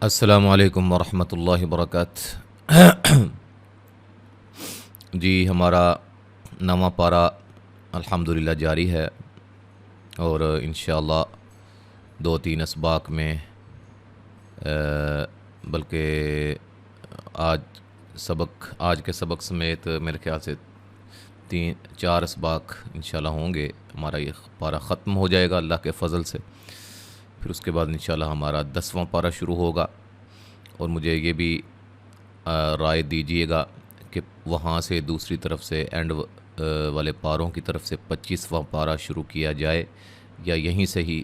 السلام علیکم ورحمۃ اللہ وبرکاتہ۔ جی ہمارا نواں پارہ الحمدللہ جاری ہے، اور انشاءاللہ دو تین اسباق میں بلکہ آج کے سبق سمیت میرے خیال سے 3-4 اسباق انشاءاللہ ہوں گے، ہمارا یہ پارہ ختم ہو جائے گا اللہ کے فضل سے۔ پھر اس کے بعد انشاءاللہ ہمارا 10واں پارہ شروع ہوگا، اور مجھے یہ بھی رائے دیجیے گا کہ وہاں سے دوسری طرف سے اینڈ والے پاروں کی طرف سے 25واں پارہ شروع کیا جائے، یا یہیں سے ہی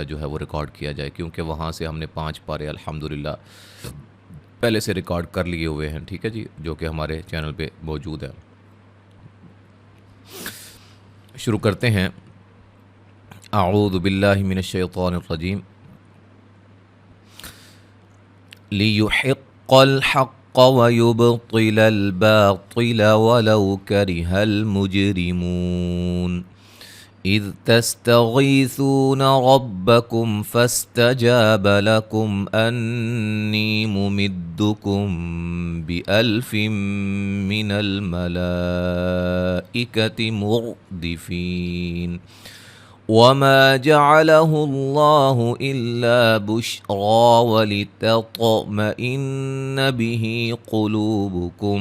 جو ہے وہ ریکارڈ کیا جائے، کیونکہ وہاں سے ہم نے 5 پارے الحمدللہ پہلے سے ریکارڈ کر لیے ہوئے ہیں، ٹھیک ہے جی، جو کہ ہمارے چینل پہ موجود ہے۔ شروع کرتے ہیں۔ اعوذ باللہ من الشیطان الرجیم۔ لِيُحِقَّ الْحَقَّ وَيُبْطِلَ الْبَاطِلَ وَلَوْ كَرِهَ الْمُجْرِمُونَ إِذْ تَسْتَغِيثُونَ رَبَّكُمْ فَاسْتَجَابَ لَكُمْ أَنِّي مُمِدُّكُمْ بِأَلْفٍ مِّنَ الْمَلَائِكَةِ مُرْدِفِينَ وَمَا جَعَلَهُ اللَّهُ إِلَّا بُشْرَىٰ وَلِتَطْمَئِنَّ بِهِ قُلُوبُكُمْ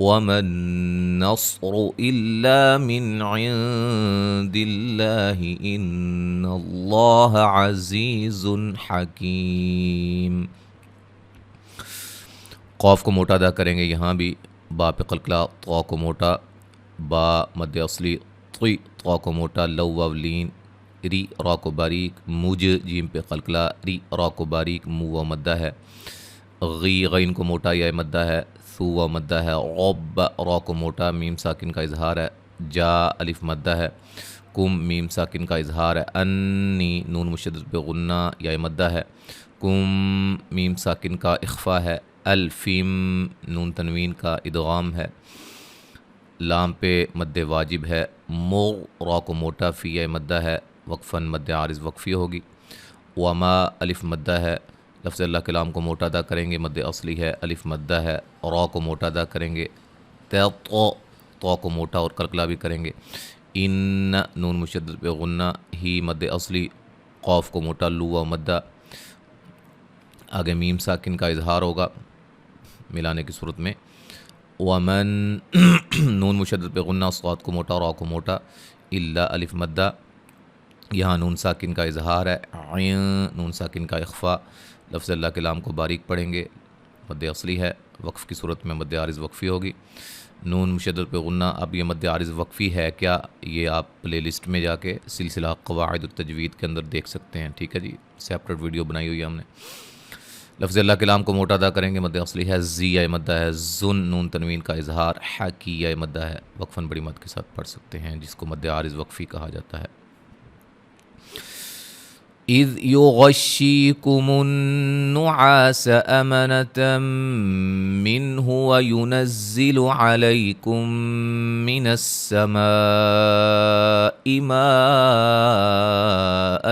وَمَا النَّصْرُ إِلَّا مِنْ عِندِ اللَّهِ إِنَّ اللَّهَ عَزِيزٌ حَكِيمٌ۔ قاف کو موٹا ادا کریں گے، یہاں بھی با پہ قلقلہ، طا کو موٹا، با مد اصلی، طی طا کو موٹا، لو واو لین، ری را کو باریک، مج جیم پہ قلقلہ، ری را کو باریک، مو و مدہ ہے، غی غین کو موٹا یا مدہ ہے، ثو و مدہ ہے، عب را کو موٹا، میم ساکن کا اظہار ہے، جا الف مدہ ہے، کم میم ساکن کا اظہار ہے، انی نون مشدد پہ غنہ یا مدہ ہے، کم میم ساکن کا اخفا ہے، الفیم نون تنوین کا ادغام ہے، لام پہ مد واجب ہے، مو را کو موٹا فی مدہ ہے، وقفاً مد عارض وقفی ہوگی، وما الف مدہ ہے، لفظ اللہ کے لام کو موٹا ادا کریں گے، مد اصلی ہے، الف مدہ ہے، را کو موٹا ادا کریں گے، تو کو موٹا اور قلقلہ بھی کریں گے، ان نون مشدد پہ غنہ، ہی مد اصلی، قاف کو موٹا، لو و مدہ، آگے میم ساکن کا اظہار ہوگا ملانے کی صورت میں، ومن نون مشدد پہ غنہ، صاد کو موٹا، را کو موٹا، الا الف مدہ، یہاں نون ساکن کا اظہار ہے، عین نون ساکن کا اخفا، لفظ اللہ کے لام کو باریک پڑھیں گے، مد اصلی ہے، وقف کی صورت میں مد عارض وقفی ہوگی، نون مشدد پہ غنہ۔ اب یہ مد عارض وقفی ہے کیا، یہ آپ پلے لسٹ میں جا کے سلسلہ قواعد التجوید کے اندر دیکھ سکتے ہیں، ٹھیک ہے جی، سیپریٹ ویڈیو بنائی ہوئی ہے ہم نے۔ لفظ اللہ کے لام کو موٹا ادا کریں گے، مد اصلی ہے، زی یا مدہ ہے، زن نون تنوین کا اظہار، حکی یا مدہ ہے، وقفاً بڑی مد کے ساتھ پڑھ سکتے ہیں، جس کو مد عارض وقفی کہا جاتا ہے۔ اذ یغشیکم النعاس امنة منه وینزل علیکم من السماء ماء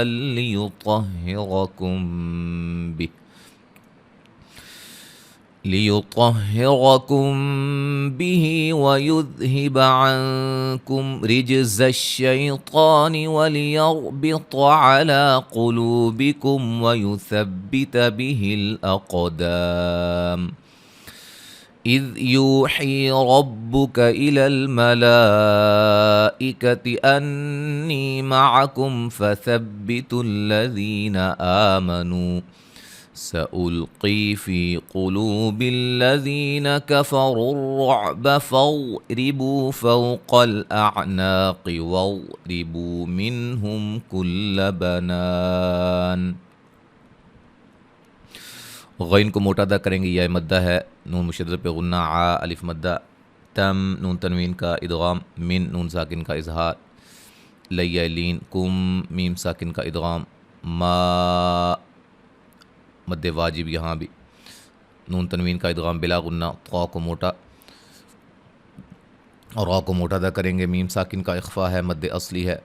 ليطهركم به ويذهب عنكم رجز الشيطان وليربط على قلوبكم ويثبت به الأقدام إذ يوحي ربك إلى الملائكة أني معكم فثبتوا الذين آمنوا سألقي في قلوب الذين كفروا الرعب فاضربوا فوق الأعناق واضربوا منهم كل بنان۔ غین کو موٹا ادا کریں گے، یا مدہ ہے، نون مشدد پہ غنہ، عا الف مدہ، تم نون تنوین کا ادغام، من نون ساکن کا اظہار، لیا لین، کم میم ساکن کا ادغام، ما مد واجب، یہاں بھی نون تنوین کا ادغام بلا غنہ، طا کو موٹا اور را کو موٹا ادا کریں گے، میم ساکن کا اخفا ہے، مد اصلی ہے،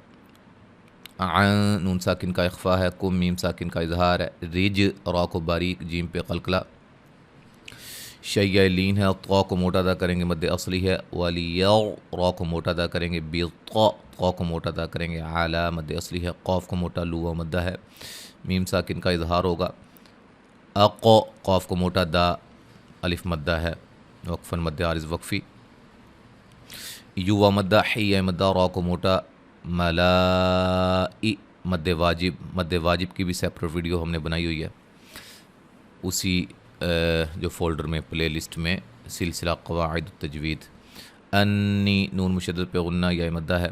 عن نون ساکن کا اخفا ہے، کم میم ساکن کا اظہار ہے، رج را کو باریک جیم پہ قلقلہ، شیء لین ہے، طا کو موٹا ادا کریں گے مد اصلی ہے، ولیغ را کو موٹا ادا کریں گے، بالطا طا کو موٹا ادا کریں گے، علی مد اصلی ہے، قاف کو موٹا لو و مدہ ہے، میم ساکن کا اظہار ہوگا، اقا قاف کو موٹا دا الف مدہ ہے، وقفاً مد عارض وقفی، یو و مدہ حی مدہ را کو موٹا، ملائی مد واجب کی بھی سیپریٹ ویڈیو ہم نے بنائی ہوئی ہے اسی جو فولڈر میں پلے لسٹ میں سلسلہ قواعد التجوید، انی نون مشدد پہ غنہ یا مدہ ہے،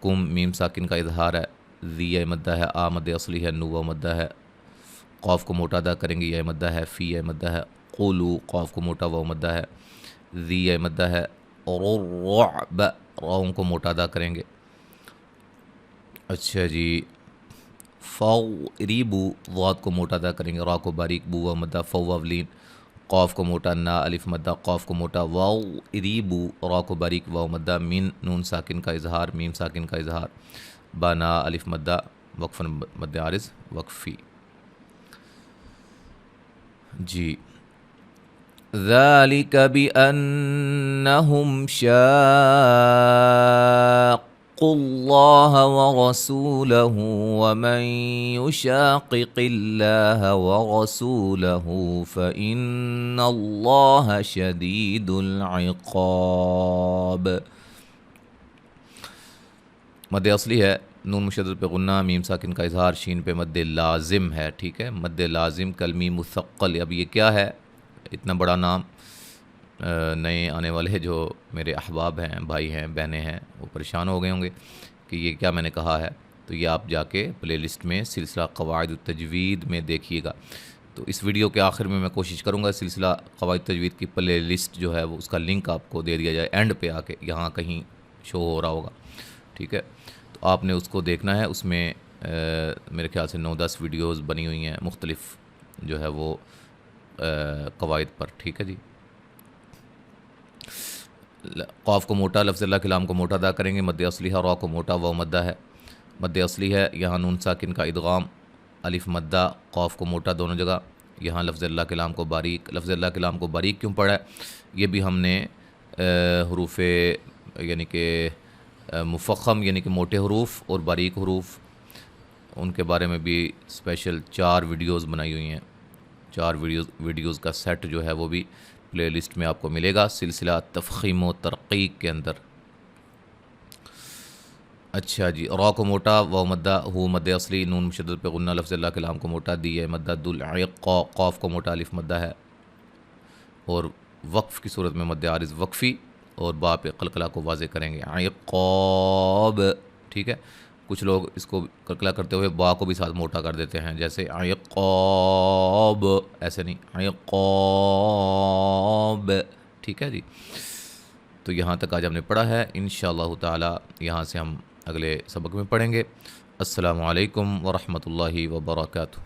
کم میم ساکن کا اظہار ہے، ذی یا مدہ ہے، آ مد اصلی ہے، نو و مدہ ہے، قاف کو موٹا ادا کریں گے، یا مدہ ہے، فی یا مدہ ہے، قولو قاف کو موٹا و مدہ ہے، ذی یا مدہ ہے، رعب راؤں کو موٹا ادا کریں گے۔ اچھا جی، فَاضْرِبُوا ضاد کو موٹا ادا کریں گے، را کو باریک، بو و مدہ، فو لین، قاف کو موٹا، نا الف مدہ، قاف کو موٹا، واضربوا را کو باریک، واو مدہ، من نون ساکن کا اظہار، میم ساکن کا اظہار، بنا الف مدہ، وقفاً مد عارض وقفی۔ جی، ذَلِكَ بِأَنَّهُمْ شَاقُّوا اللَّهَ وَرَسُولَهُ وَمَن يُشَاقِقِ اللَّهَ وَرَسُولَهُ فَإِنَّ اللَّهَ شَدِيدُ الْعِقَابِ۔ مد اصلی ہے، نون مشدد پہ غنہ، میم ساکن کا اظہار، شین پہ مد لازم ہے، ٹھیک ہے، مد لازم کلمی مثقل۔ اب یہ کیا ہے اتنا بڑا نام؟ نئے آنے والے جو میرے احباب ہیں، بھائی ہیں، بہنیں ہیں، وہ پریشان ہو گئے ہوں گے کہ یہ کیا میں نے کہا ہے، تو یہ آپ جا کے پلے لسٹ میں سلسلہ قواعد التجوید میں دیکھیے گا۔ تو اس ویڈیو کے آخر میں کوشش کروں گا سلسلہ قواعد التجوید کی پلے لسٹ جو ہے وہ اس کا لنک آپ کو دے دیا جائے، اینڈ پہ آ کے یہاں کہیں شو ہو رہا ہوگا، ٹھیک ہے، تو آپ نے اس کو دیکھنا ہے۔ اس میں میرے خیال سے 9-10 ویڈیوز بنی ہوئی ہیں مختلف جو ہے وہ قواعد پر، ٹھیک ہے جی۔ قاف کو موٹا، لفظ اللہ کلام کو موٹا ادا کریں گے، مد اصلی ہے، را کو موٹا، و مدہ ہے، مد اصلی ہے، یہاں نون ساکن کا ادغام، الف مدہ، قاف کو موٹا دونوں جگہ، یہاں لفظ اللہ کلام کو باریک۔ لفظ اللہ کلام کو باریک کیوں پڑھا ہے؟ یہ بھی ہم نے حروف یعنی کہ مفخم یعنی کہ موٹے حروف اور باریک حروف، ان کے بارے میں بھی اسپیشل 4 ویڈیوز بنائی ہوئی ہیں، 4 ویڈیوز کا سیٹ جو ہے وہ بھی پلے لسٹ میں آپ کو ملے گا سلسلہ تفخیم و ترقیق کے اندر۔ اچھا جی، را کو موٹا، و مدہ، ہو مد اصلی، نون مشدد پہ غنہ، لفظ اللہ کلام کو موٹا، دی مدہ، دل عقا، قاف کو موٹا الف مدہ ہے، اور وقف کی صورت میں مد عارض وقفی، اور با پہ قلقلہ کو واضح کریں گے، عقاب، ٹھیک ہے۔ کچھ لوگ اس کو قلقلہ کرتے ہوئے با کو بھی ساتھ موٹا کر دیتے ہیں، جیسے عقاب، ایسے نہیں، عقاب، ٹھیک ہے جی۔ تو یہاں تک آج ہم نے پڑھا ہے، انشاءاللہ تعالی یہاں سے ہم اگلے سبق میں پڑھیں گے۔ السلام علیکم ورحمۃ اللہ وبرکاتہ۔